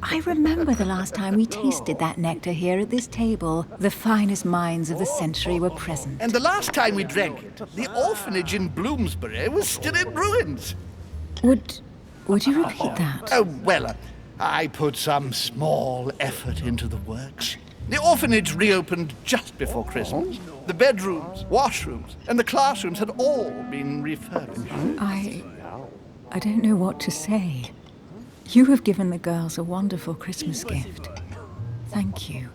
I remember the last time we tasted that nectar here at this table. The finest minds of the century were present. And the last time we drank it, the orphanage in Bloomsbury was still in ruins. Would you repeat that? Oh, well, I put some small effort into the works. The orphanage reopened just before Christmas. The bedrooms, washrooms, and the classrooms had all been refurbished. I don't know what to say. You have given the girls a wonderful Christmas gift. Thank you.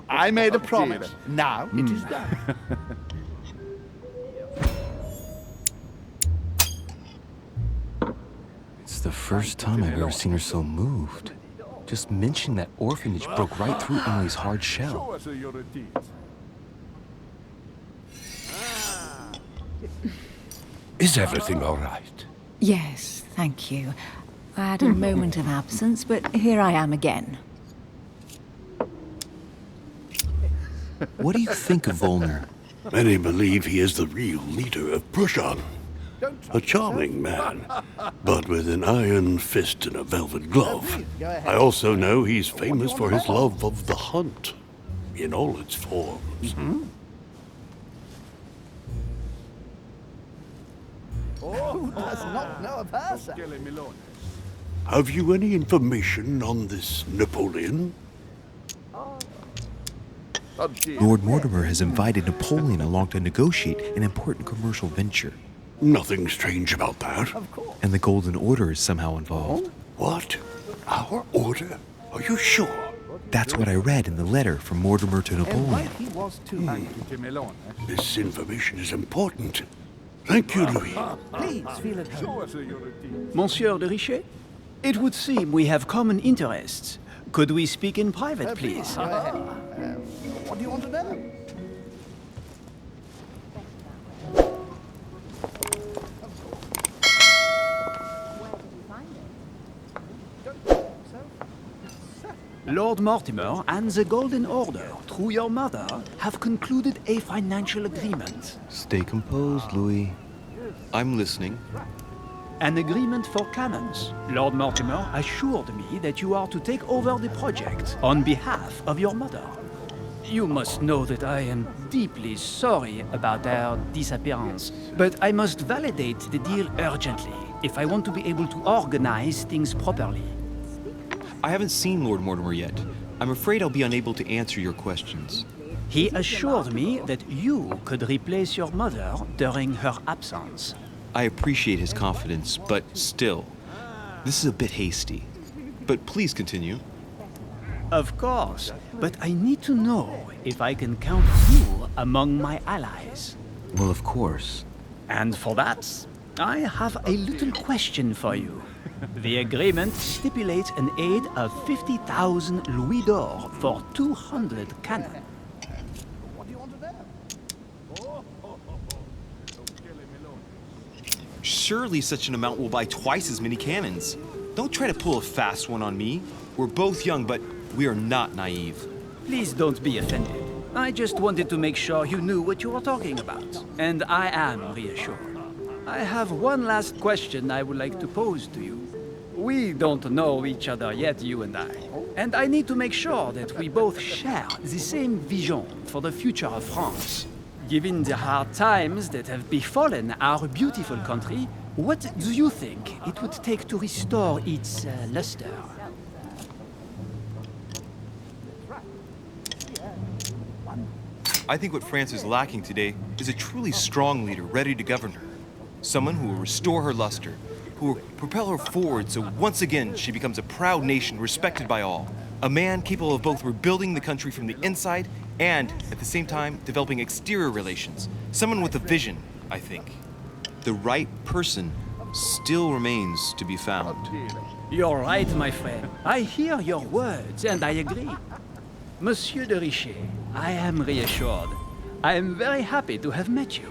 I made a promise. Now it is done. It's the first time I've ever seen her so moved. Just mentioning that orphanage broke right through Emily's hard shell. Is everything all right? Yes, thank you. I had a moment of absence, but here I am again. What do you think of Volner? Many believe he is the real leader of Prussia. A charming man, but with an iron fist and a velvet glove. I also know he's famous for his love of the hunt, in all its forms. Who does not know of her, sir? Have you any information on this Napoleon? Lord Mortimer has invited Napoleon along to negotiate an important commercial venture. Nothing strange about that. And the Golden Order is somehow involved. What? Our order? Are you sure? That's what I read in the letter from Mortimer to Napoleon. This information is important. Thank you, Louis. Please feel at home. Monsieur de Richet? It would seem we have common interests. Could we speak in private, please? What do you want to know? Lord Mortimer and the Golden Order, through your mother, have concluded a financial agreement. Stay composed, Louis. I'm listening. An agreement for cannons. Lord Mortimer assured me that you are to take over the project on behalf of your mother. You must know that I am deeply sorry about their disappearance, but I must validate the deal urgently if I want to be able to organize things properly. I haven't seen Lord Mortimer yet. I'm afraid I'll be unable to answer your questions. He assured me that you could replace your mother during her absence. I appreciate his confidence, but still, this is a bit hasty. But please continue. Of course, but I need to know if I can count you among my allies. Well, of course. And for that, I have a little question for you. The agreement stipulates an aid of 50,000 louis d'or for 200 cannon. Surely such an amount will buy twice as many cannons. Don't try to pull a fast one on me. We're both young, but we are not naive. Please don't be offended. I just wanted to make sure you knew what you were talking about. And I am reassured. I have one last question I would like to pose to you. We don't know each other yet, you and I. And I need to make sure that we both share the same vision for the future of France. Given the hard times that have befallen our beautiful country, what do you think it would take to restore its luster? I think what France is lacking today is a truly strong leader ready to govern her. Someone who will restore her luster, who will propel her forward so once again she becomes a proud nation respected by all. A man capable of both rebuilding the country from the inside and, at the same time, developing exterior relations. Someone with a vision, I think. The right person still remains to be found. You're right, my friend. I hear your words, and I agree. Monsieur de Richet, I am reassured. I am very happy to have met you.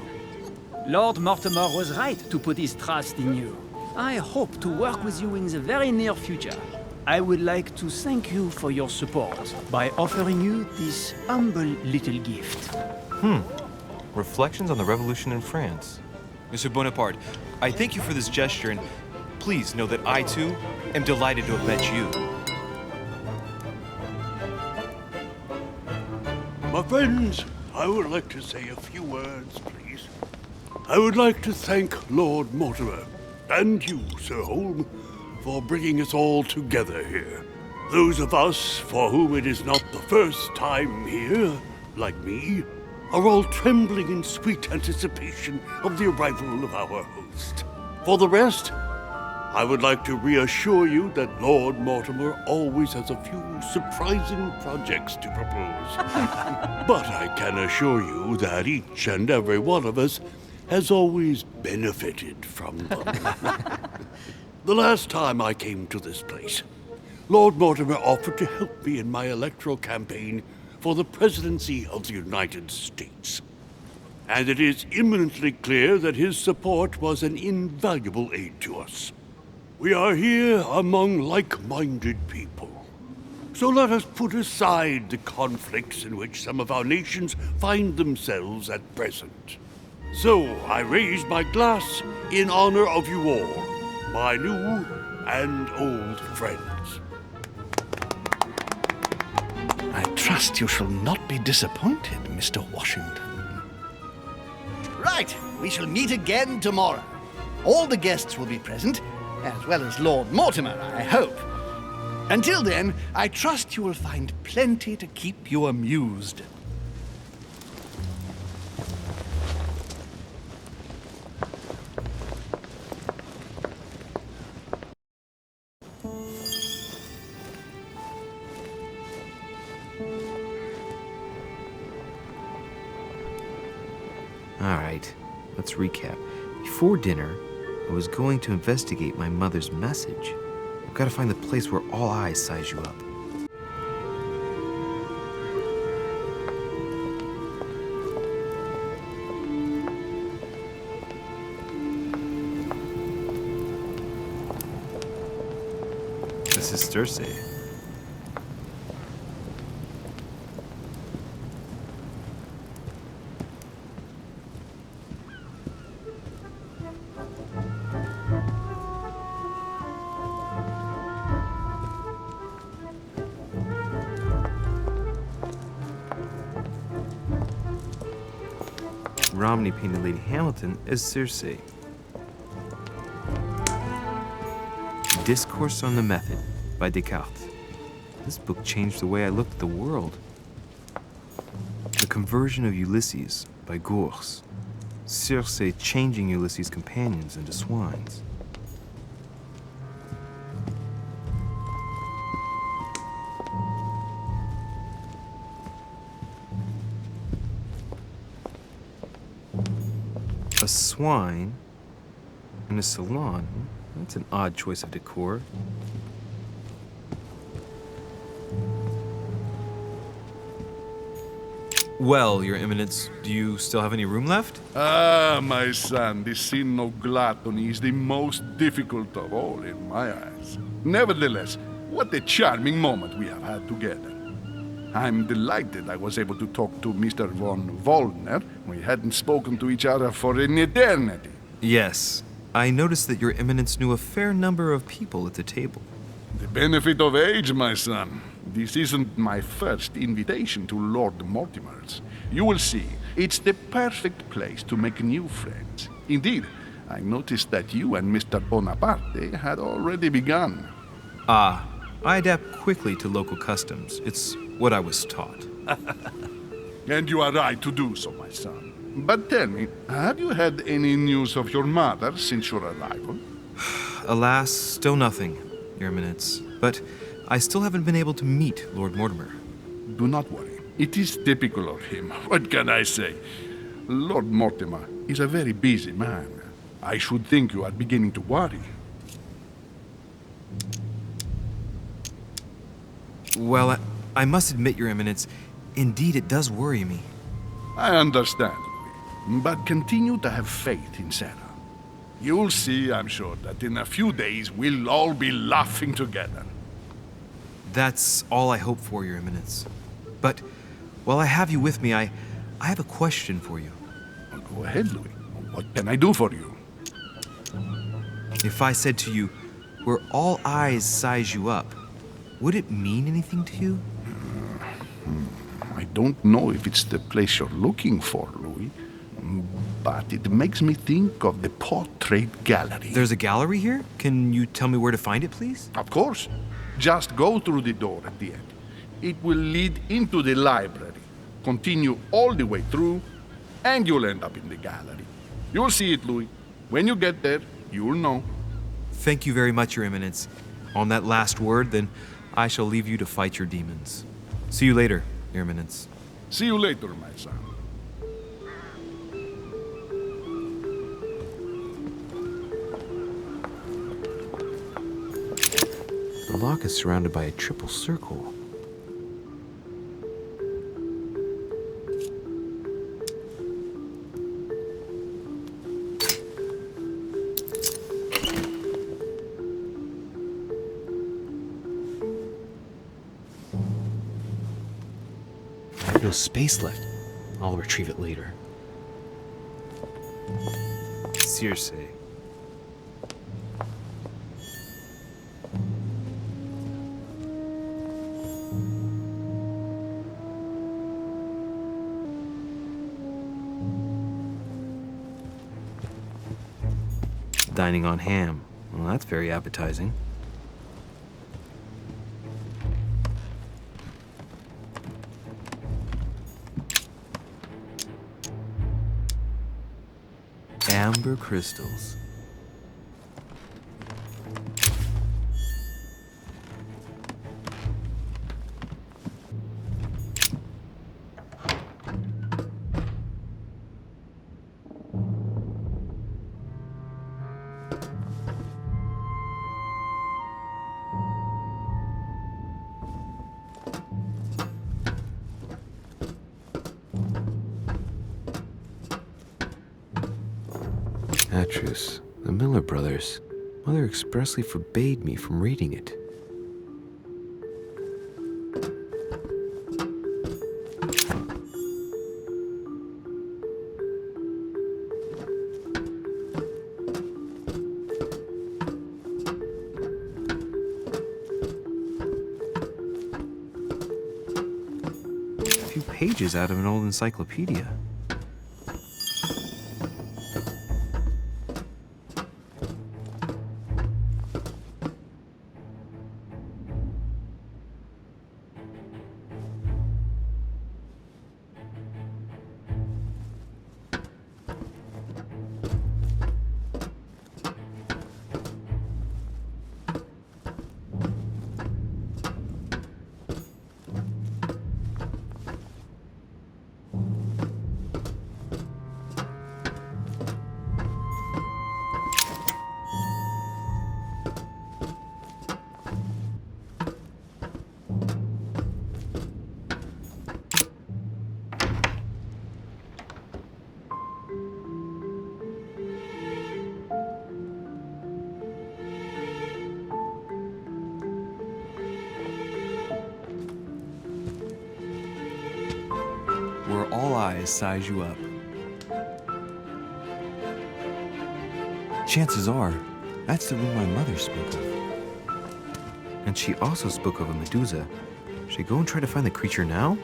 Lord Mortimer was right to put his trust in you. I hope to work with you in the very near future. I would like to thank you for your support by offering you this humble little gift. Reflections on the Revolution in France. Mr. Bonaparte, I thank you for this gesture, and please know that I, too, am delighted to have met you. My friends, I would like to say a few words, please. I would like to thank Lord Mortimer, and you, Sir Holm, for bringing us all together here. Those of us for whom it is not the first time here, like me, are all trembling in sweet anticipation of the arrival of our host. For the rest, I would like to reassure you that Lord Mortimer always has a few surprising projects to propose. But I can assure you that each and every one of us has always benefited from them. The last time I came to this place, Lord Mortimer offered to help me in my electoral campaign for the presidency of the United States. And it is imminently clear that his support was an invaluable aid to us. We are here among like-minded people. So let us put aside the conflicts in which some of our nations find themselves at present. So I raise my glass in honor of you all, my new and old friends. I trust you shall not be disappointed, Mr. Washington. Right, we shall meet again tomorrow. All the guests will be present, as well as Lord Mortimer, I hope. Until then, I trust you will find plenty to keep you amused. Alright, let's recap. Before dinner, I was going to investigate my mother's message. I've got to find the place where all eyes size you up. This is Circe. Romney painted Lady Hamilton as Circe. Discourse on the Method by Descartes. This book changed the way I looked at the world. The Conversion of Ulysses by Gurs. Circe changing Ulysses' companions into swines. A swine in a salon. That's an odd choice of decor. Well, Your Eminence, do you still have any room left? Ah, my son, this sin of gluttony is the most difficult of all in my eyes. Nevertheless, what a charming moment we have had together. I'm delighted I was able to talk to Mr. von Wollner. We hadn't spoken to each other for an eternity. Yes. I noticed that Your Eminence knew a fair number of people at the table. The benefit of age, my son. This isn't my first invitation to Lord Mortimer's. You will see, it's the perfect place to make new friends. Indeed, I noticed that you and Mr. Bonaparte had already begun. Ah, I adapt quickly to local customs. It's what I was taught. And you are right to do so, my son. But tell me, have you had any news of your mother since your arrival? Alas, still nothing, Your Eminence. But I still haven't been able to meet Lord Mortimer. Do not worry. It is typical of him. What can I say? Lord Mortimer is a very busy man. I should think you are beginning to worry. Well, I must admit, Your Eminence, indeed it does worry me. I understand, but continue to have faith in Sarah. You'll see, I'm sure, that in a few days we'll all be laughing together. That's all I hope for, Your Eminence. But while I have you with me, I have a question for you. Well, go ahead, Louis. What can I do for you? If I said to you, where all eyes size you up, would it mean anything to you? I don't know if it's the place you're looking for, Louis, but it makes me think of the portrait gallery. There's a gallery here? Can you tell me where to find it, please? Of course. Just go through the door at the end. It will lead into the library. Continue all the way through, and you'll end up in the gallery. You'll see it, Louis. When you get there, you'll know. Thank you very much, Your Eminence. On that last word, then, I shall leave you to fight your demons. See you later, Your Eminence. See you later, my son. The lock is surrounded by a triple circle. No space left. I'll retrieve it later. Circe. Dining on ham. Well, that's very appetizing. Amber crystals. Atrus, the Miller brothers. Mother expressly forbade me from reading it. A few pages out of an old encyclopedia. Where all eyes size you up. Chances are, that's the room my mother spoke of. And she also spoke of a Medusa. Should I go and try to find the creature now?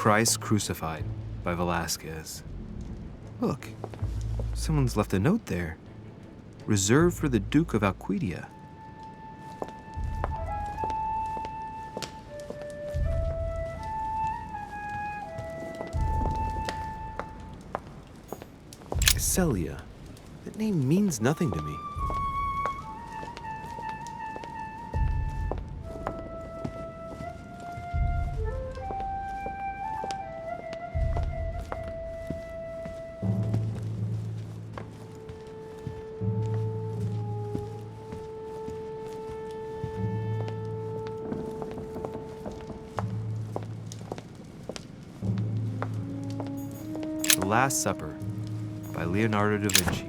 Christ Crucified by Velasquez. Look, someone's left a note there. Reserved for the Duke of Alcudia. Celia. That name means nothing to me. The Last Supper by Leonardo da Vinci.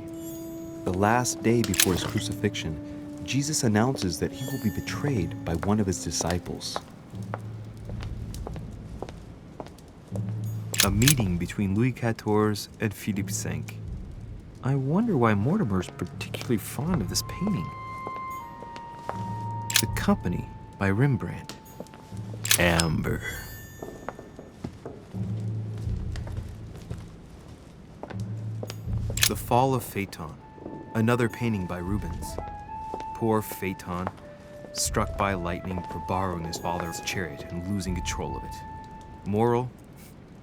The last day before his crucifixion, Jesus announces that he will be betrayed by one of his disciples. A meeting between Louis XIV and Philippe V. I wonder why Mortimer's particularly fond of this painting. The Company by Rembrandt. Amber. The Fall of Phaeton, another painting by Rubens. Poor Phaeton, struck by lightning for borrowing his father's chariot and losing control of it. Moral,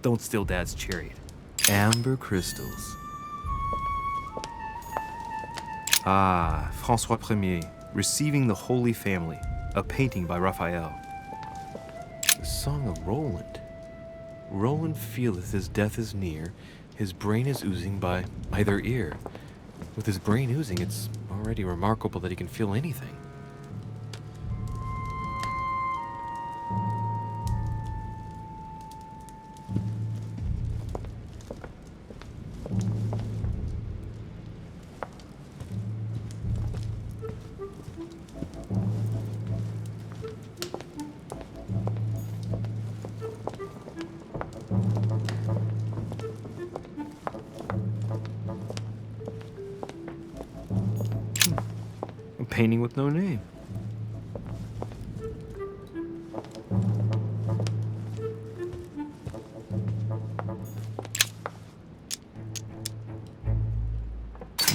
don't steal Dad's chariot. Amber crystals. Ah, François Ier, Receiving the Holy Family, a painting by Raphael. The Song of Roland. Roland feeleth his death is near, his brain is oozing by either ear. With his brain oozing, it's already remarkable that he can feel anything. A painting with no name.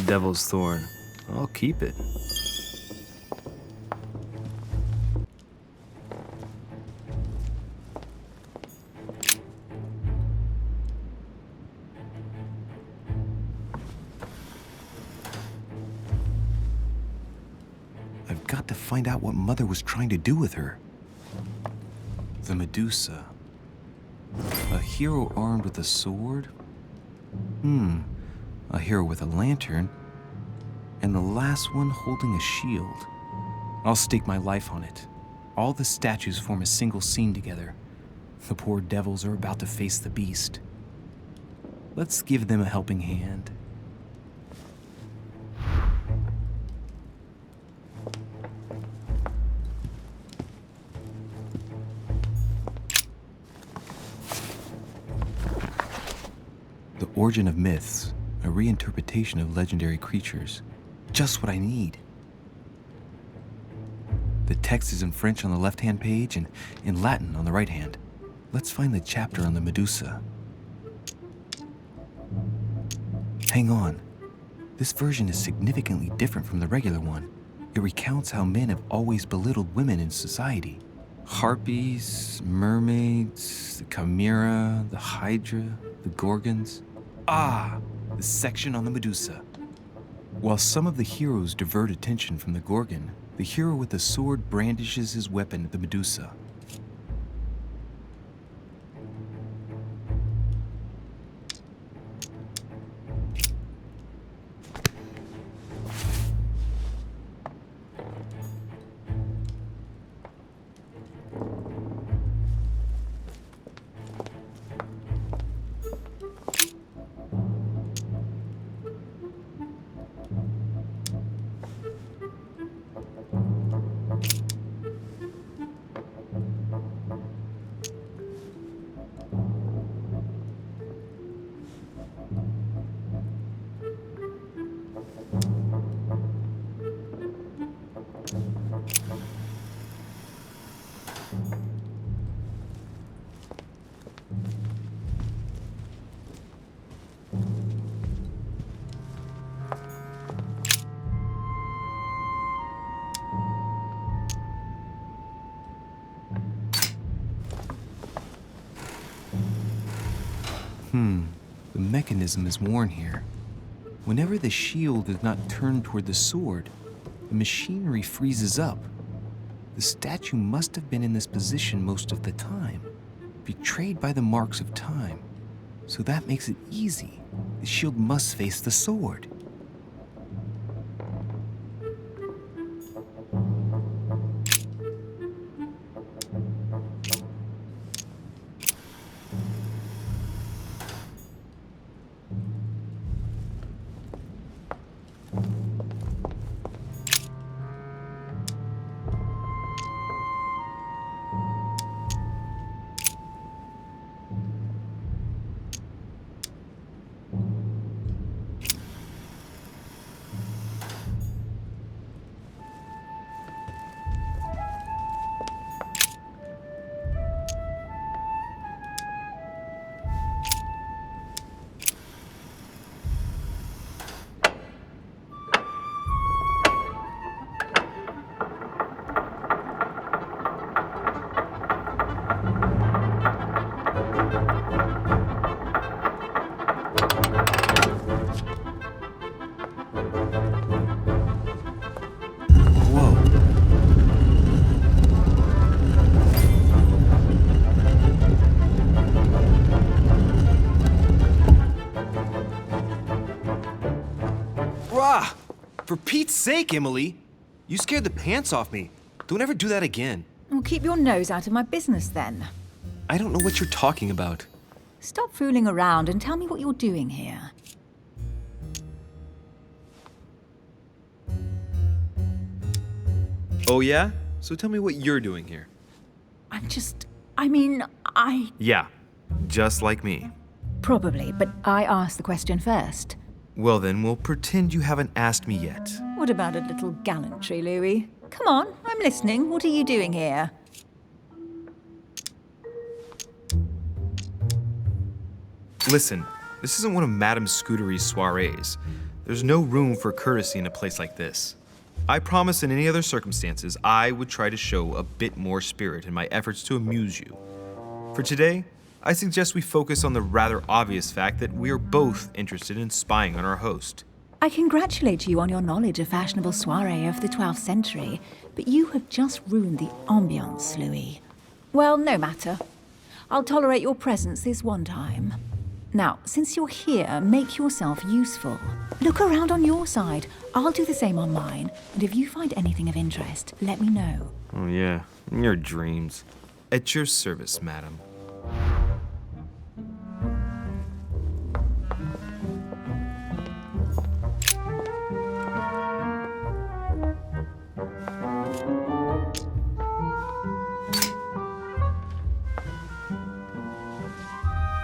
Devil's Thorn. I'll keep it. I've got to find out what Mother was trying to do with her. The Medusa. A hero armed with a sword? A hero with a lantern. And the last one holding a shield. I'll stake my life on it. All the statues form a single scene together. The poor devils are about to face the beast. Let's give them a helping hand. The Origin of Myths, a reinterpretation of legendary creatures. Just what I need. The text is in French on the left-hand page and in Latin on the right hand. Let's find the chapter on the Medusa. Hang on. This version is significantly different from the regular one. It recounts how men have always belittled women in society. Harpies, mermaids, the chimera, the hydra, the gorgons. Ah, the section on the Medusa. While some of the heroes divert attention from the Gorgon, the hero with the sword brandishes his weapon at the Medusa. The mechanism is worn here. Whenever the shield is not turned toward the sword, the machinery freezes up. The statue must have been in this position most of the time, betrayed by the marks of time. So that makes it easy. The shield must face the sword. For Pete's sake, Emily! You scared the pants off me. Don't ever do that again. Well, keep your nose out of my business then. I don't know what you're talking about. Stop fooling around and tell me what you're doing here. Oh yeah? So tell me what you're doing here. Yeah, just like me. Probably, but I asked the question first. Well then, we'll pretend you haven't asked me yet. What about a little gallantry, Louis? Come on, I'm listening. What are you doing here? Listen, this isn't one of Madame Scootery's soirees. There's no room for courtesy in a place like this. I promise in any other circumstances, I would try to show a bit more spirit in my efforts to amuse you. For today, I suggest we focus on the rather obvious fact that we are both interested in spying on our host. I congratulate you on your knowledge of fashionable soiree of the 12th century, but you have just ruined the ambiance, Louis. Well, no matter. I'll tolerate your presence this one time. Now, since you're here, make yourself useful. Look around on your side. I'll do the same on mine, and if you find anything of interest, let me know. Oh yeah, in your dreams. At your service, madam.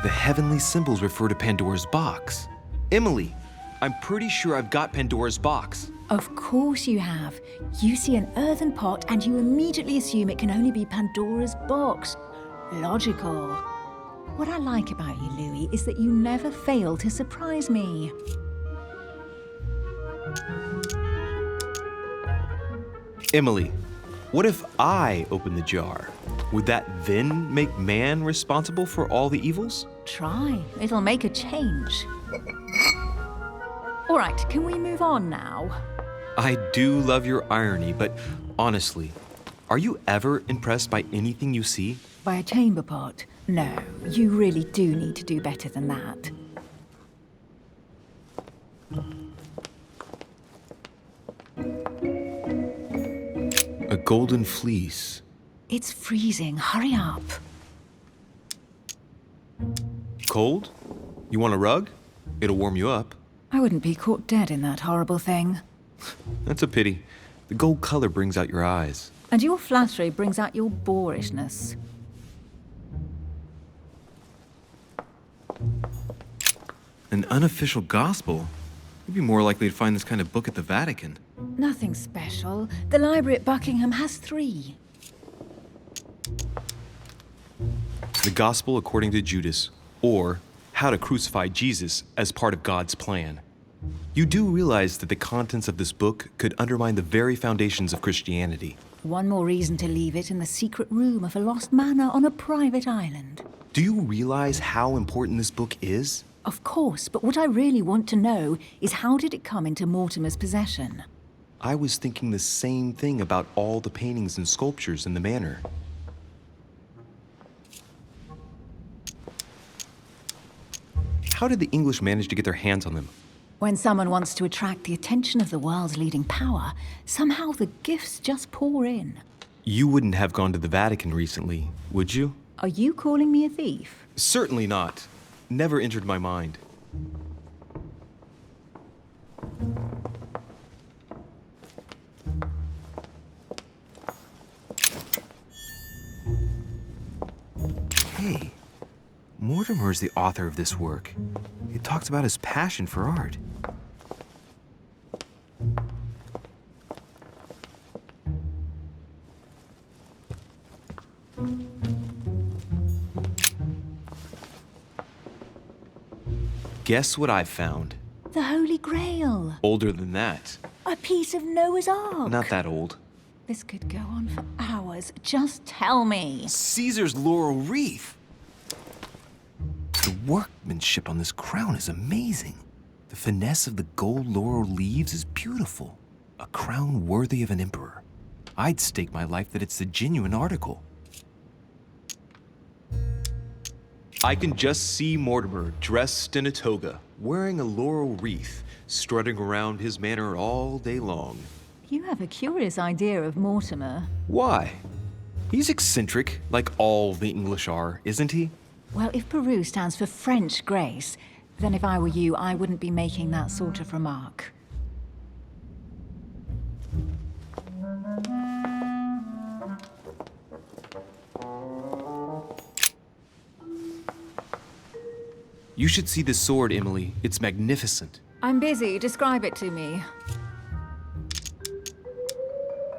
The heavenly symbols refer to Pandora's box. Emily, I'm pretty sure I've got Pandora's box. Of course you have. You see an earthen pot and you immediately assume it can only be Pandora's box. Logical. What I like about you, Louis, is that you never fail to surprise me. Emily, what if I open the jar? Would that then make man responsible for all the evils? Try. It'll make a change. All right, can we move on now? I do love your irony, but honestly, are you ever impressed by anything you see? By a chamber pot? No, you really do need to do better than that. A golden fleece. It's freezing. Hurry up. Cold? You want a rug? It'll warm you up. I wouldn't be caught dead in that horrible thing. That's a pity. The gold color brings out your eyes. And your flattery brings out your boorishness. An unofficial gospel? You'd be more likely to find this kind of book at the Vatican. Nothing special. The library at Buckingham has 3. The Gospel according to Judas, or How to Crucify Jesus as part of God's plan. You do realize that the contents of this book could undermine the very foundations of Christianity. One more reason to leave it in the secret room of a lost manor on a private island. Do you realize how important this book is? Of course, but what I really want to know is how did it come into Mortimer's possession? I was thinking the same thing about all the paintings and sculptures in the manor. How did the English manage to get their hands on them? When someone wants to attract the attention of the world's leading power, somehow the gifts just pour in. You wouldn't have gone to the Vatican recently, would you? Are you calling me a thief? Certainly not. Never entered my mind. Hey, Mortimer is the author of this work. It talks about his passion for art. Guess what I found? The Holy Grail. Older than that. A piece of Noah's Ark. Not that old. This could go on for hours. Just tell me. Caesar's laurel wreath. The workmanship on this crown is amazing. The finesse of the gold laurel leaves is beautiful. A crown worthy of an emperor. I'd stake my life that it's the genuine article. I can just see Mortimer dressed in a toga, wearing a laurel wreath, strutting around his manor all day long. You have a curious idea of Mortimer. Why? He's eccentric, like all the English are, isn't he? Well, if Peru stands for French grace, then if I were you, I wouldn't be making that sort of remark. You should see this sword, Emily. It's magnificent. I'm busy. Describe it to me.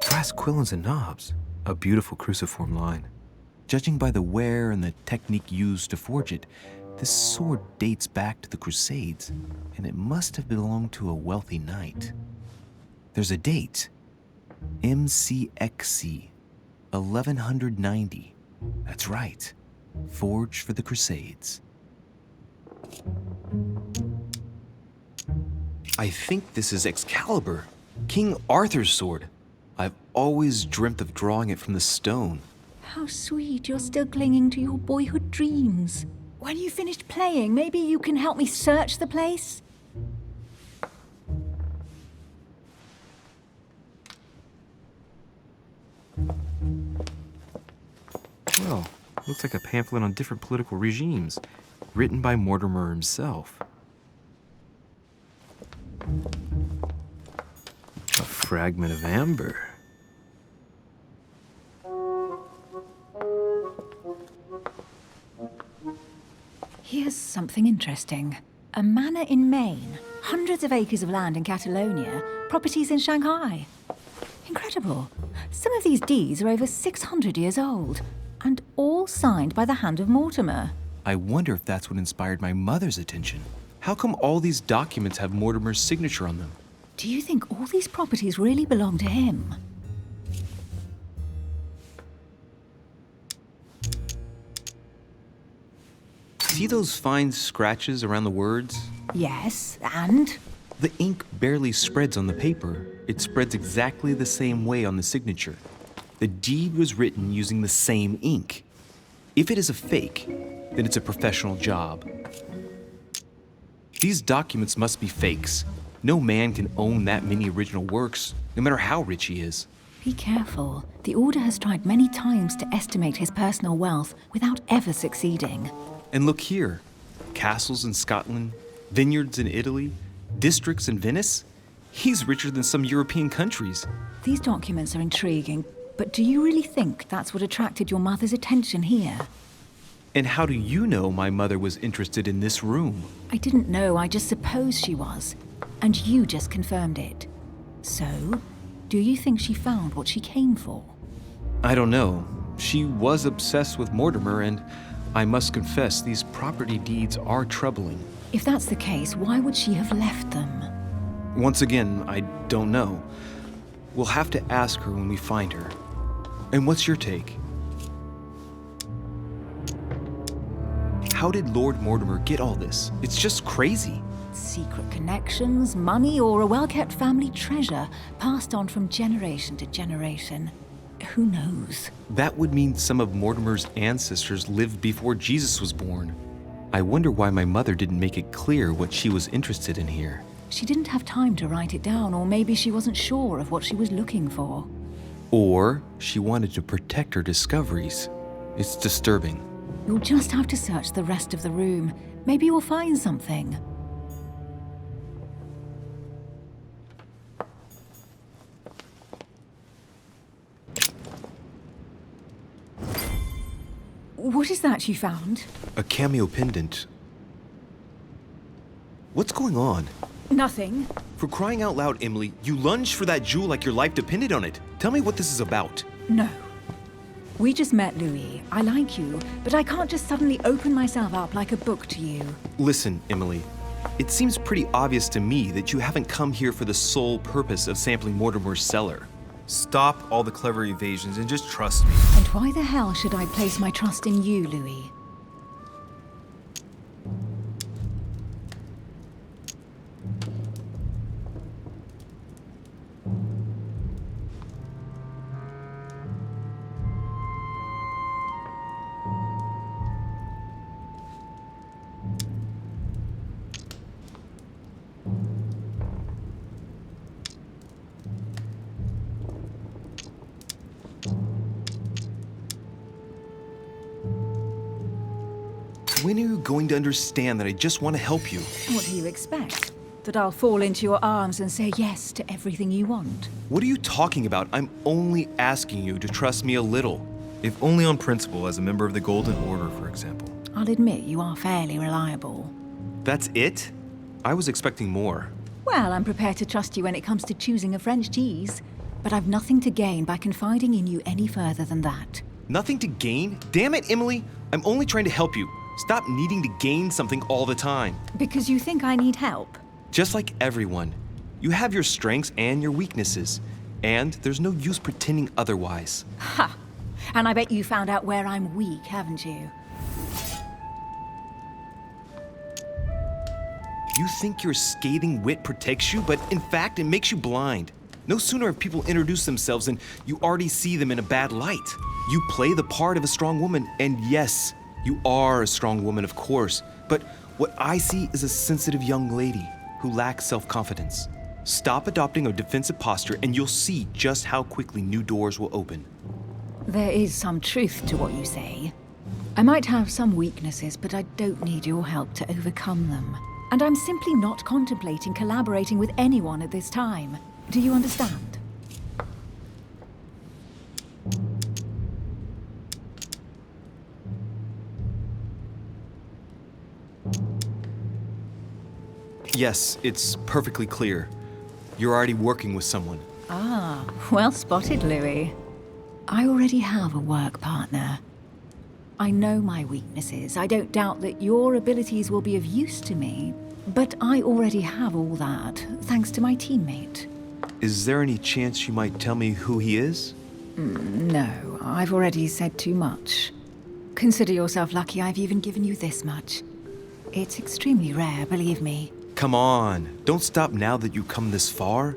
Brass quillons and knobs. A beautiful cruciform line. Judging by the wear and the technique used to forge it, this sword dates back to the Crusades, and it must have belonged to a wealthy knight. There's a date. MCXC, 1190. That's right. Forged for the Crusades. I think this is Excalibur, King Arthur's sword. I've always dreamt of drawing it from the stone. How sweet, you're still clinging to your boyhood dreams. When you finished playing, maybe you can help me search the place? Well, looks like a pamphlet on different political regimes, written by Mortimer himself. A fragment of amber. Here's something interesting. A manor in Maine, hundreds of acres of land in Catalonia, properties in Shanghai. Incredible. Some of these deeds are over 600 years old, and all signed by the hand of Mortimer. I wonder if that's what inspired my mother's attention. How come all these documents have Mortimer's signature on them? Do you think all these properties really belong to him? See those fine scratches around the words? Yes, and? The ink barely spreads on the paper. It spreads exactly the same way on the signature. The deed was written using the same ink. If it is a fake, then it's a professional job. These documents must be fakes. No man can own that many original works, no matter how rich he is. Be careful. The Order has tried many times to estimate his personal wealth without ever succeeding. And look here. Castles in Scotland, vineyards in Italy, districts in Venice. He's richer than some European countries. These documents are intriguing, but do you really think that's what attracted your mother's attention here? And how do you know my mother was interested in this room? I didn't know, I just supposed she was. And you just confirmed it. So, do you think she found what she came for? I don't know. She was obsessed with Mortimer, and I must confess these property deeds are troubling. If that's the case, why would she have left them? Once again, I don't know. We'll have to ask her when we find her. And what's your take? How did Lord Mortimer get all this? It's just crazy. Secret connections, money, or a well-kept family treasure passed on from generation to generation. Who knows? That would mean some of Mortimer's ancestors lived before Jesus was born. I wonder why my mother didn't make it clear what she was interested in here. She didn't have time to write it down, or maybe she wasn't sure of what she was looking for. Or she wanted to protect her discoveries. It's disturbing. You'll just have to search the rest of the room. Maybe you'll find something. What is that you found? A cameo pendant. What's going on? Nothing. For crying out loud, Emily, you lunged for that jewel like your life depended on it. Tell me what this is about. No. We just met, Louis. I like you, but I can't just suddenly open myself up like a book to you. Listen, Emily. It seems pretty obvious to me that you haven't come here for the sole purpose of sampling Mortimer's cellar. Stop all the clever evasions and just trust me. And why the hell should I place my trust in you, Louis? When are you going to understand that I just want to help you? What do you expect? That I'll fall into your arms and say yes to everything you want? What are you talking about? I'm only asking you to trust me a little. If only on principle, as a member of the Golden Order, for example. I'll admit you are fairly reliable. That's it? I was expecting more. Well, I'm prepared to trust you when it comes to choosing a French cheese. But I've nothing to gain by confiding in you any further than that. Nothing to gain? Damn it, Emily! I'm only trying to help you. Stop needing to gain something all the time. Because you think I need help? Just like everyone. You have your strengths and your weaknesses. And there's no use pretending otherwise. Ha! And I bet you found out where I'm weak, haven't you? You think your scathing wit protects you, but in fact, it makes you blind. No sooner have people introduced themselves than you already see them in a bad light. You play the part of a strong woman, and yes, you are a strong woman, of course, but what I see is a sensitive young lady who lacks self-confidence. Stop adopting a defensive posture, and you'll see just how quickly new doors will open. There is some truth to what you say. I might have some weaknesses, but I don't need your help to overcome them. And I'm simply not contemplating collaborating with anyone at this time. Do you understand? Yes, it's perfectly clear. You're already working with someone. Ah, well spotted, Louis. I already have a work partner. I know my weaknesses. I don't doubt that your abilities will be of use to me, but I already have all that, thanks to my teammate. Is there any chance you might tell me who he is? No, I've already said too much. Consider yourself lucky I've even given you this much. It's extremely rare, believe me. Come on, don't stop now that you've come this far.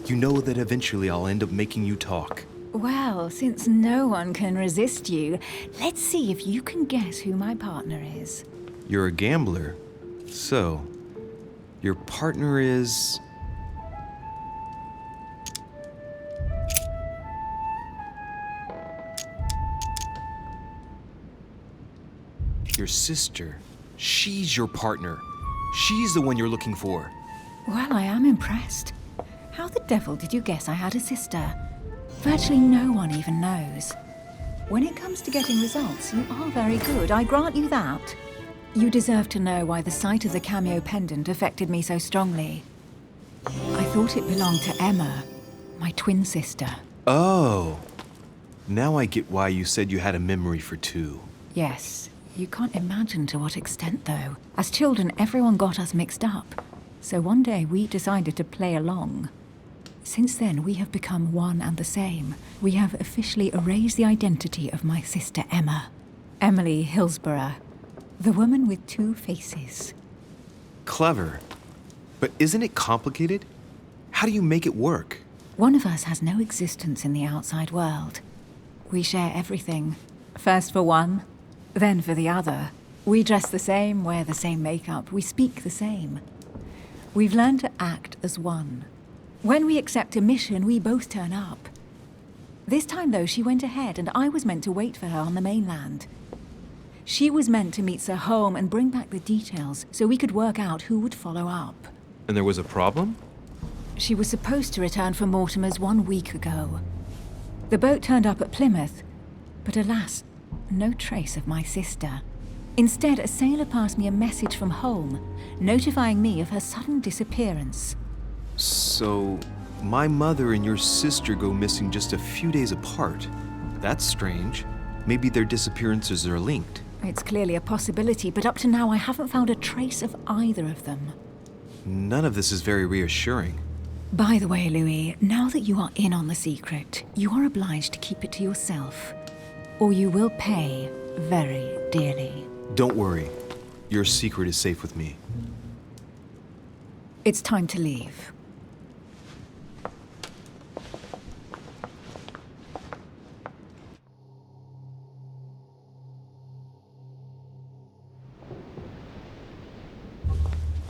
You know that eventually I'll end up making you talk. Well, since no one can resist you, let's see if you can guess who my partner is. You're a gambler. So, your partner is... your sister. She's your partner. She's the one you're looking for. Well, I am impressed. How the devil did you guess I had a sister? Virtually no one even knows. When it comes to getting results, you are very good, I grant you that. You deserve to know why the sight of the cameo pendant affected me so strongly. I thought it belonged to Emma, my twin sister. Oh. Now I get why you said you had a memory for two. Yes, you can't imagine to what extent, though. As children, everyone got us mixed up. So one day we decided to play along. Since then, we have become one and the same. We have officially erased the identity of my sister Emma. Emily Hillsborough. The woman with two faces. Clever. But isn't it complicated? How do you make it work? One of us has no existence in the outside world. We share everything. First for one, then for the other. We dress the same, wear the same makeup, we speak the same. We've learned to act as one. When we accept a mission, we both turn up. This time, though, she went ahead, and I was meant to wait for her on the mainland. She was meant to meet Sir home and bring back the details so we could work out who would follow up. And there was a problem? She was supposed to return from Mortimer's 1 week ago. The boat turned up at Plymouth, but alas, no trace of my sister. Instead, a sailor passed me a message from home, notifying me of her sudden disappearance. So, my mother and your sister go missing just a few days apart. That's strange. Maybe their disappearances are linked. It's clearly a possibility, but up to now I haven't found a trace of either of them. None of this is very reassuring. By the way, Louis, now that you are in on the secret, you are obliged to keep it to yourself, or you will pay very dearly. Don't worry. Your secret is safe with me. It's time to leave.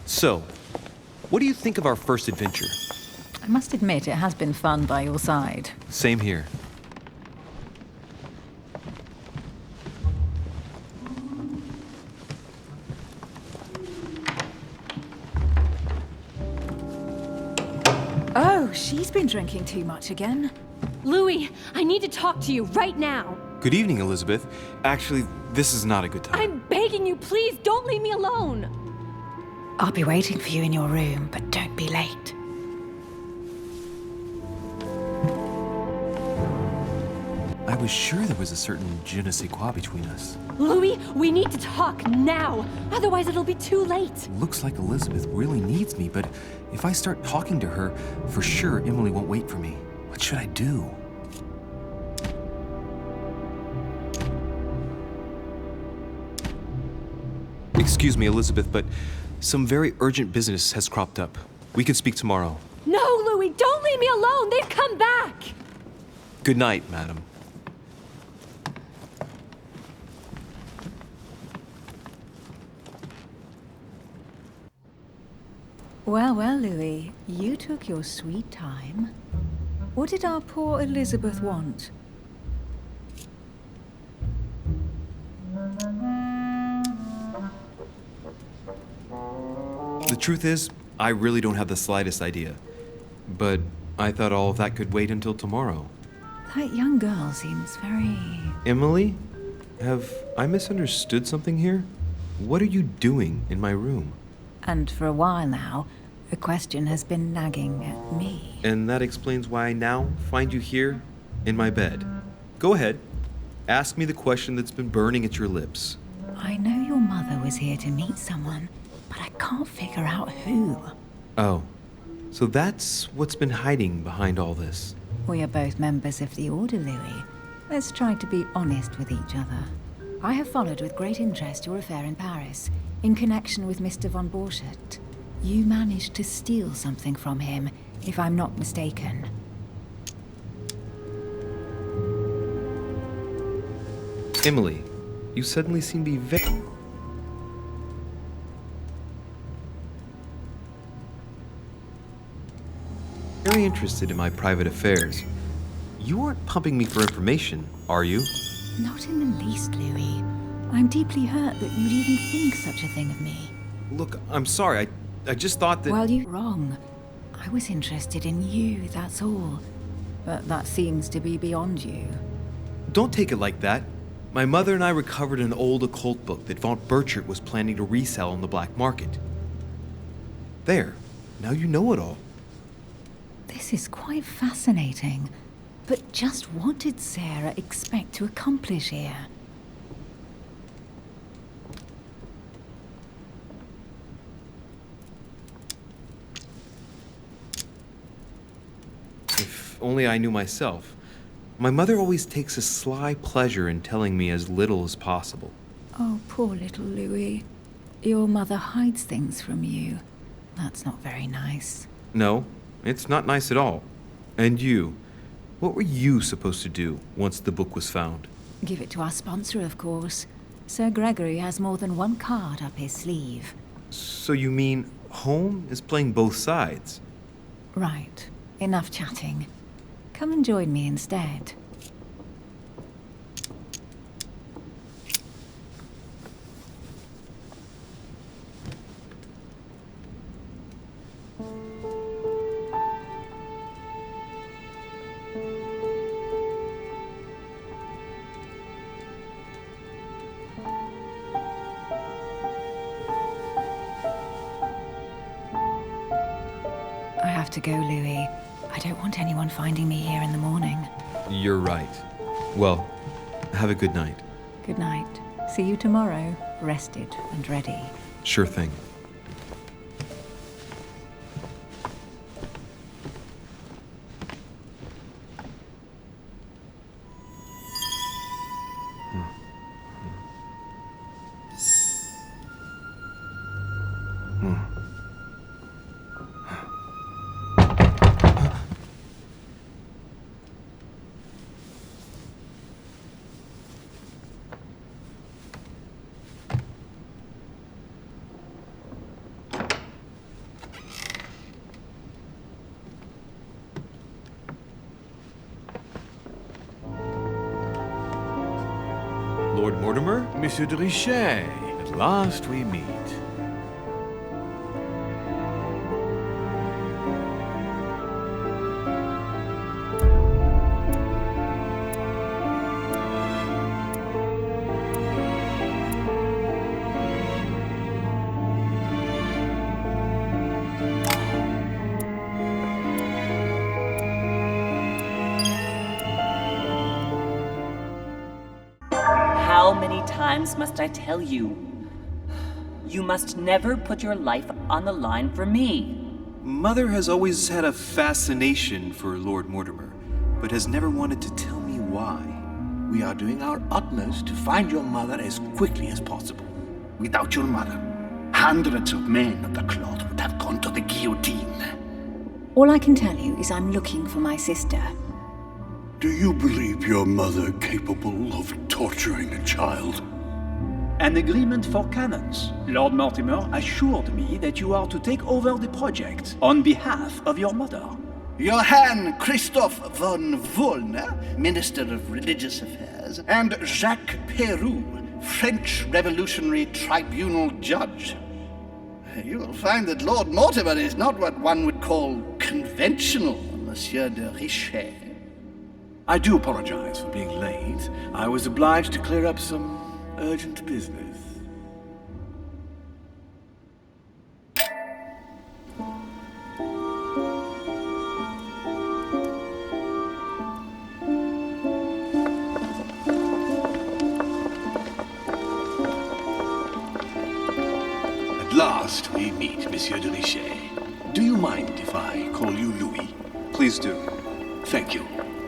So, what do you think of our first adventure? I must admit, it has been fun by your side. Same here. Oh, she's been drinking too much again. Louis, I need to talk to you right now. Good evening, Elizabeth. Actually, this is not a good time. I'm begging you, please don't leave me alone. I'll be waiting for you in your room, but don't be late. I was sure there was a certain je ne sais quoi between us. Louis, we need to talk now. Otherwise, it'll be too late. Looks like Elizabeth really needs me, but if I start talking to her, for sure Emily won't wait for me. What should I do? Excuse me, Elizabeth, but some very urgent business has cropped up. We can speak tomorrow. No, Louis, don't leave me alone. They've come back. Good night, madam. Well, well, Louis, you took your sweet time. What did our poor Elizabeth want? The truth is, I really don't have the slightest idea. But I thought all of that could wait until tomorrow. That young girl seems very... Emily? Have I misunderstood something here? What are you doing in my room? And for a while now, the question has been nagging at me. And that explains why I now find you here in my bed. Go ahead. Ask me the question that's been burning at your lips. I know your mother was here to meet someone, but I can't figure out who. Oh, so that's what's been hiding behind all this. We are both members of the Order, Louis. Let's try to be honest with each other. I have followed with great interest your affair in Paris, in connection with Mr. von Borchardt. You managed to steal something from him, if I'm not mistaken. Emily, you suddenly seem to be very interested in my private affairs. You aren't pumping me for information, are you? Not in the least, Louis. I'm deeply hurt that you'd even think such a thing of me. Look, I'm sorry. I just thought that... Well, you're wrong. I was interested in you, that's all. But that seems to be beyond you. Don't take it like that. My mother and I recovered an old occult book that von Borchardt was planning to resell on the black market. There. Now you know it all. This is quite fascinating. But just what did Sarah expect to accomplish here? If only I knew myself. My mother always takes a sly pleasure in telling me as little as possible. Oh, poor little Louis. Your mother hides things from you. That's not very nice. No, it's not nice at all. And you? What were you supposed to do once the book was found? Give it to our sponsor, of course. Sir Gregory has more than one card up his sleeve. So you mean home is playing both sides? Right. Enough chatting. Come and join me instead. I have to go, Louis. I don't want anyone finding me here in the morning. You're right. Well, have a good night. Good night. See you tomorrow, rested and ready. Sure thing. Lord Mortimer? Monsieur de Richet, at last we meet. How many times must I tell you? You must never put your life on the line for me. Mother has always had a fascination for Lord Mortimer, but has never wanted to tell me why. We are doing our utmost to find your mother as quickly as possible. Without your mother, hundreds of men of the cloth would have gone to the guillotine. All I can tell you is I'm looking for my sister. Do you believe your mother capable of torturing a child? An agreement for cannons. Lord Mortimer assured me that you are to take over the project on behalf of your mother. Johann Christoph von Wollner, Minister of Religious Affairs, and Jacques Peroux, French Revolutionary Tribunal Judge. You will find that Lord Mortimer is not what one would call conventional, Monsieur de Richet. I do apologize for being late. I was obliged to clear up some urgent business. At last we meet, Monsieur de Richet. Do you mind if I call you Louis? Please do. Thank you.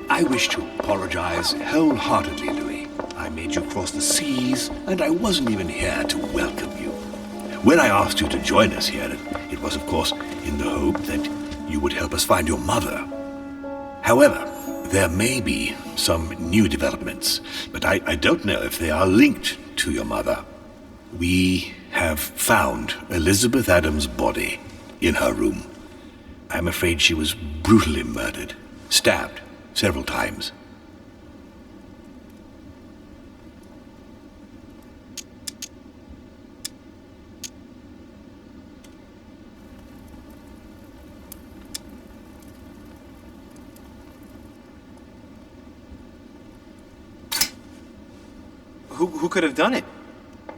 I wish to apologize wholeheartedly, Louis. I made you cross the seas, and I wasn't even here to welcome you. When I asked you to join us here, it was, of course, in the hope that you would help us find your mother. However, there may be some new developments, but I don't know if they are linked to your mother. We have found Elizabeth Adams' body in her room. I'm afraid she was brutally murdered, stabbed several times. Who could have done it?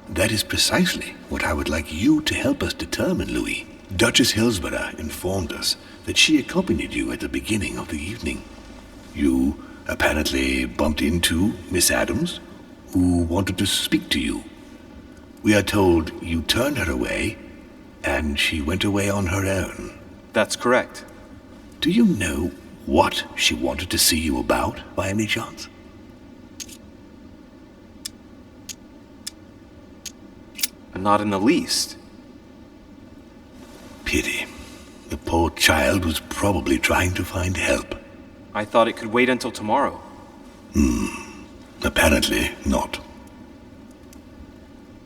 That is precisely what I would like you to help us determine, Louis. Duchess Hillsborough informed us that she accompanied you at the beginning of the evening. You apparently bumped into Miss Adams, who wanted to speak to you. We are told you turned her away, and she went away on her own. That's correct. Do you know what she wanted to see you about, by any chance? Not in the least. Pity. The poor child was probably trying to find help. I thought it could wait until tomorrow. Apparently not.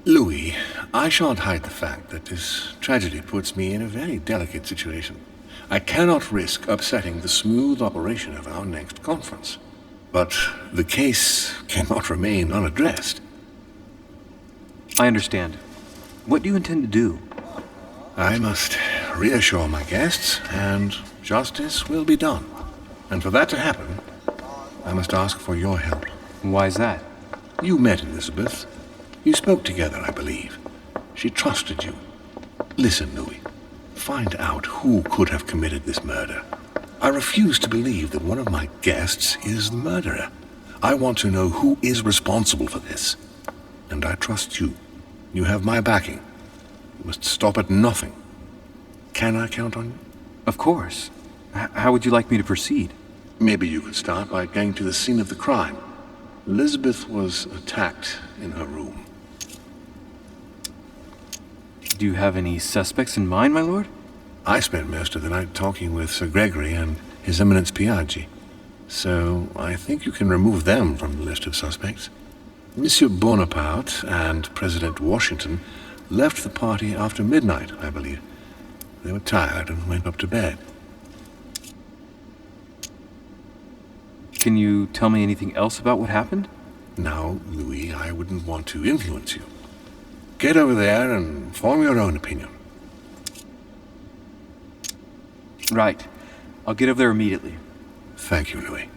Louis, I shan't hide the fact that this tragedy puts me in a very delicate situation. I cannot risk upsetting the smooth operation of our next conference. But the case cannot remain unaddressed. I understand. What do you intend to do? I must reassure my guests, and justice will be done. And for that to happen, I must ask for your help. Why is that? You met Elizabeth. You spoke together, I believe. She trusted you. Listen, Louis. Find out who could have committed this murder. I refuse to believe that one of my guests is the murderer. I want to know who is responsible for this. And I trust you. You have my backing. You must stop at nothing. Can I count on you? Of course. How would you like me to proceed? Maybe you could start by going to the scene of the crime. Elizabeth was attacked in her room. Do you have any suspects in mind, my lord? I spent most of the night talking with Sir Gregory and His Eminence Piaggi, so I think you can remove them from the list of suspects. Monsieur Bonaparte and President Washington left the party after midnight, I believe. They were tired and went up to bed. Can you tell me anything else about what happened? Now, Louis, I wouldn't want to influence you. Get over there and form your own opinion. Right. I'll get over there immediately. Thank you, Louis.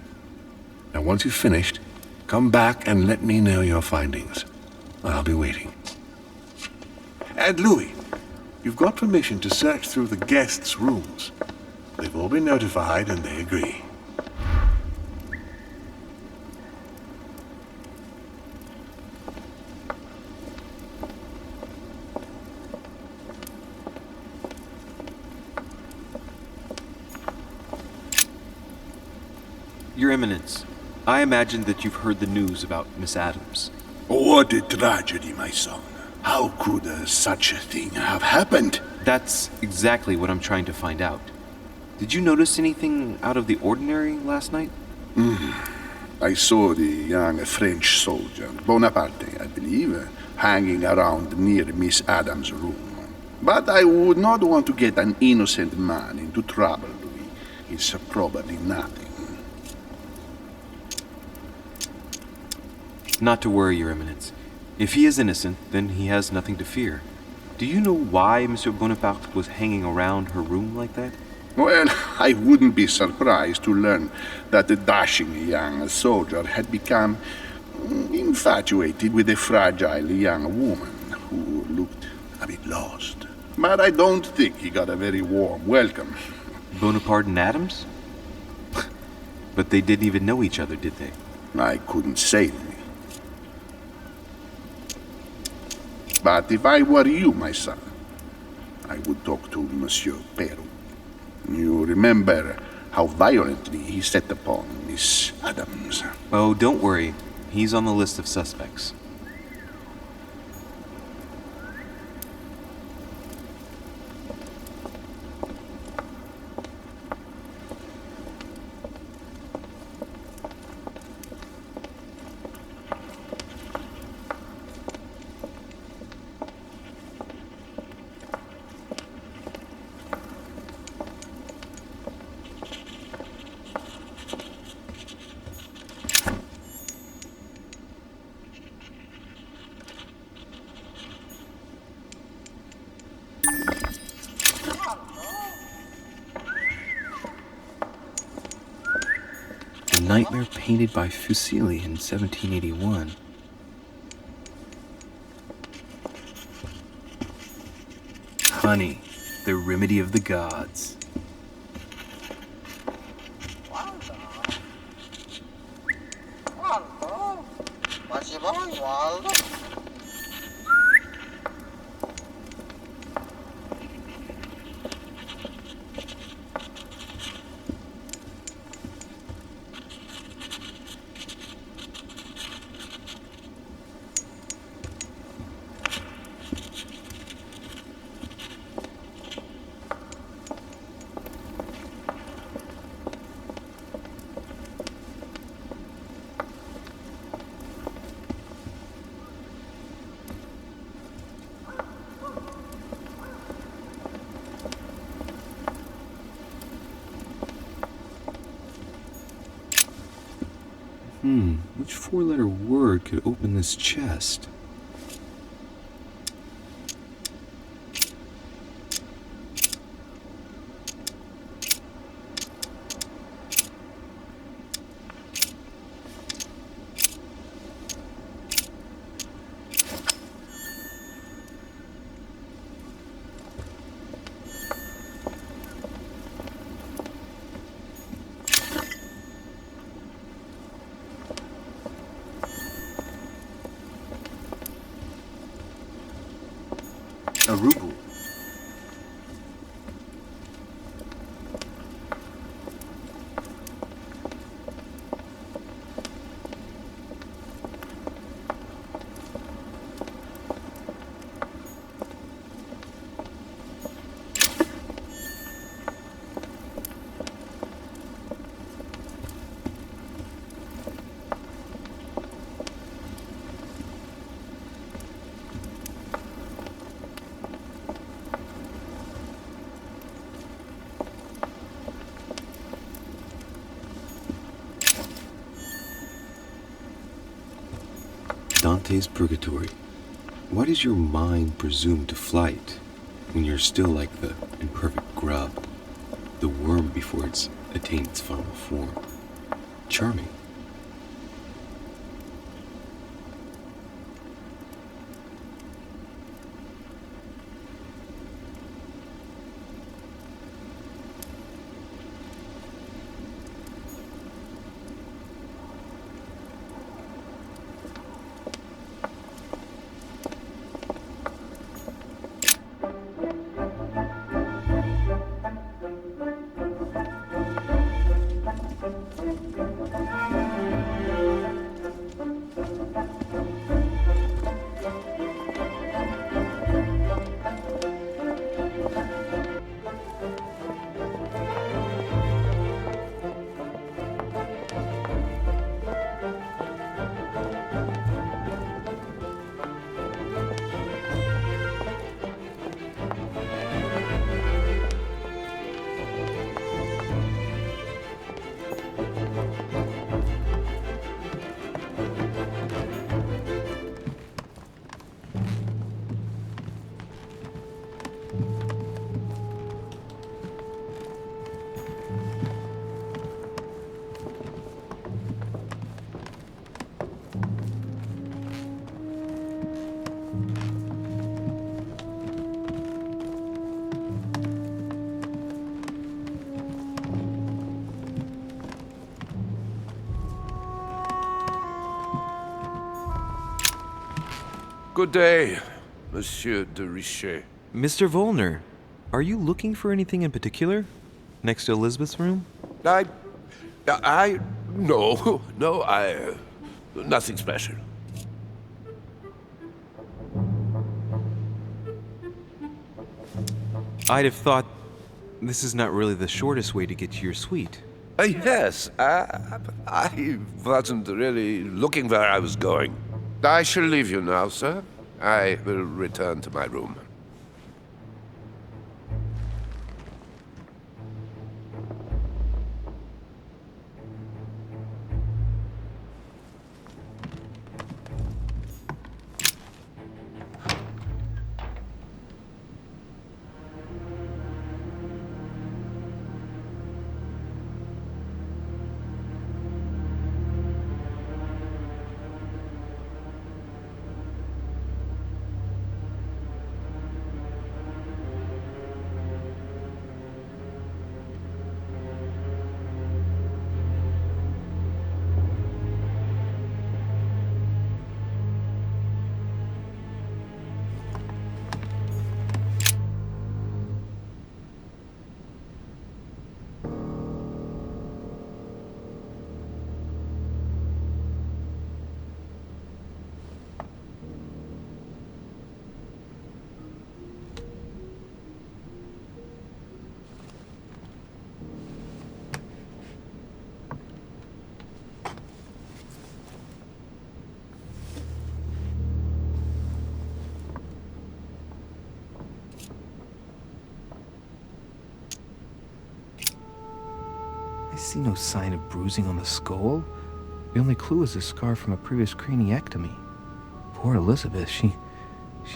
Now, once you've finished, come back and let me know your findings. I'll be waiting. And Louis, you've got permission to search through the guests' rooms. They've all been notified and they agree. Your Eminence, I imagine that you've heard the news about Miss Adams. What a tragedy, my son. How could such a thing have happened? That's exactly what I'm trying to find out. Did you notice anything out of the ordinary last night? I saw the young French soldier, Bonaparte, I believe, hanging around near Miss Adams' room. But I would not want to get an innocent man into trouble, Louis. It's probably nothing. Not to worry, Your Eminence. If he is innocent, then he has nothing to fear. Do you know why Monsieur Bonaparte was hanging around her room like that? Well, I wouldn't be surprised to learn that the dashing young soldier had become infatuated with a fragile young woman who looked a bit lost. But I don't think he got a very warm welcome. Bonaparte and Adams? But they didn't even know each other, did they? I couldn't say. But if I were you, my son, I would talk to Monsieur Peru. You remember how violently he set upon Miss Adams. Oh, don't worry. He's on the list of suspects. A nightmare painted by Fuseli in 1781. Honey, the remedy of the gods. Which four-letter word could open this chest? A ruble. Dante's Purgatory. Why does your mind presume to flight when you're still like the imperfect grub, the worm before it's attained its final form? Charming. Good day, Monsieur de Richet. Mr. Volner, are you looking for anything in particular? Next to Elizabeth's room? No, nothing special. I'd have thought this is not really the shortest way to get to your suite. Yes, I wasn't really looking where I was going. I shall leave you now, sir. I will return to my room. I see no sign of bruising on the skull. The only clue is a scar from a previous craniectomy. Poor Elizabeth, she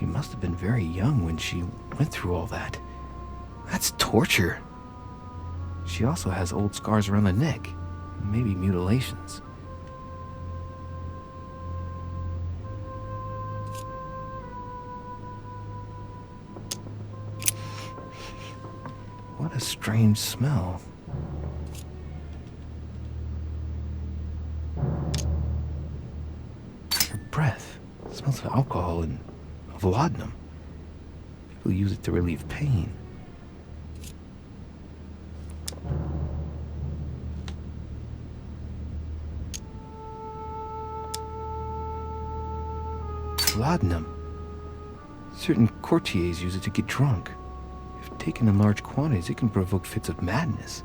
must have been very young when she went through all that. That's torture. She also has old scars around the neck, maybe mutilations. What a strange smell. Her breath smells of alcohol and of laudanum. People use it to relieve pain. Laudanum. Certain courtiers use it to get drunk. If taken in large quantities, it can provoke fits of madness.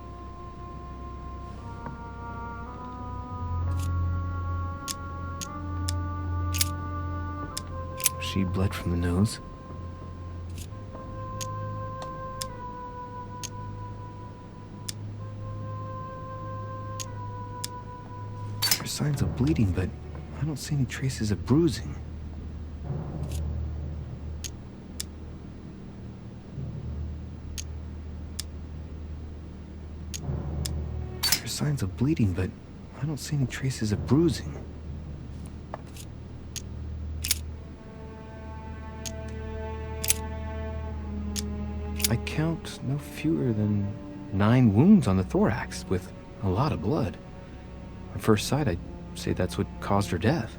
She bled from the nose. There are signs of bleeding, but I don't see any traces of bruising. There are signs of bleeding, but I don't see any traces of bruising. I count no fewer than 9 wounds on the thorax, with a lot of blood. At first sight, I'd say that's what caused her death.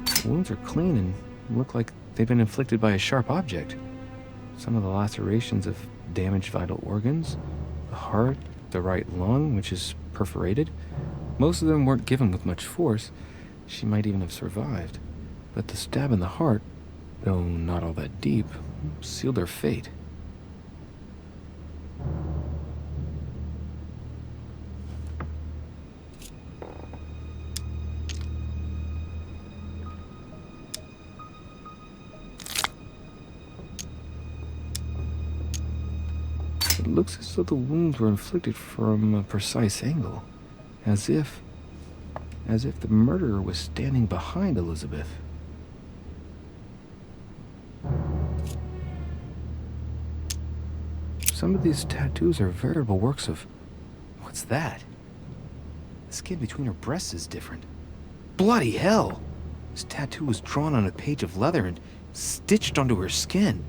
The wounds are clean and look like they've been inflicted by a sharp object. Some of the lacerations have damaged vital organs, the heart, the right lung, which is perforated. Most of them weren't given with much force. She might even have survived. But the stab in the heart, though not all that deep, sealed her fate. It looks as though the wounds were inflicted from a precise angle, as if the murderer was standing behind Elizabeth. Some of these tattoos are veritable works of... What's that? The skin between her breasts is different. Bloody hell! This tattoo was drawn on a page of leather and stitched onto her skin.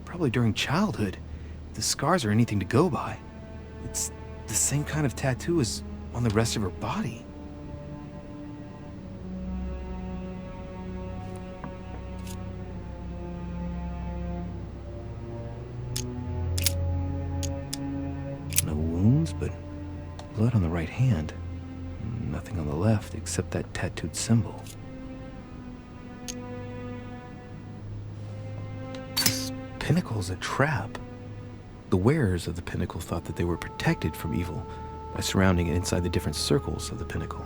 Probably during childhood. The scars are anything to go by. It's the same kind of tattoo as on the rest of her body. No wounds, but blood on the right hand. Nothing on the left except that tattooed symbol. This pinnacle's a trap. The wearers of the pinnacle thought that they were protected from evil by surrounding it inside the different circles of the pinnacle.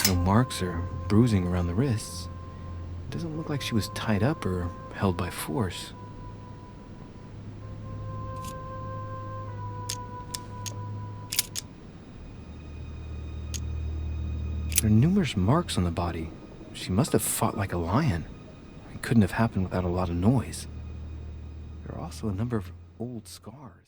No marks or bruising around the wrists. It doesn't look like she was tied up or held by force. There are numerous marks on the body. She must have fought like a lion. It couldn't have happened without a lot of noise. There are also a number of old scars.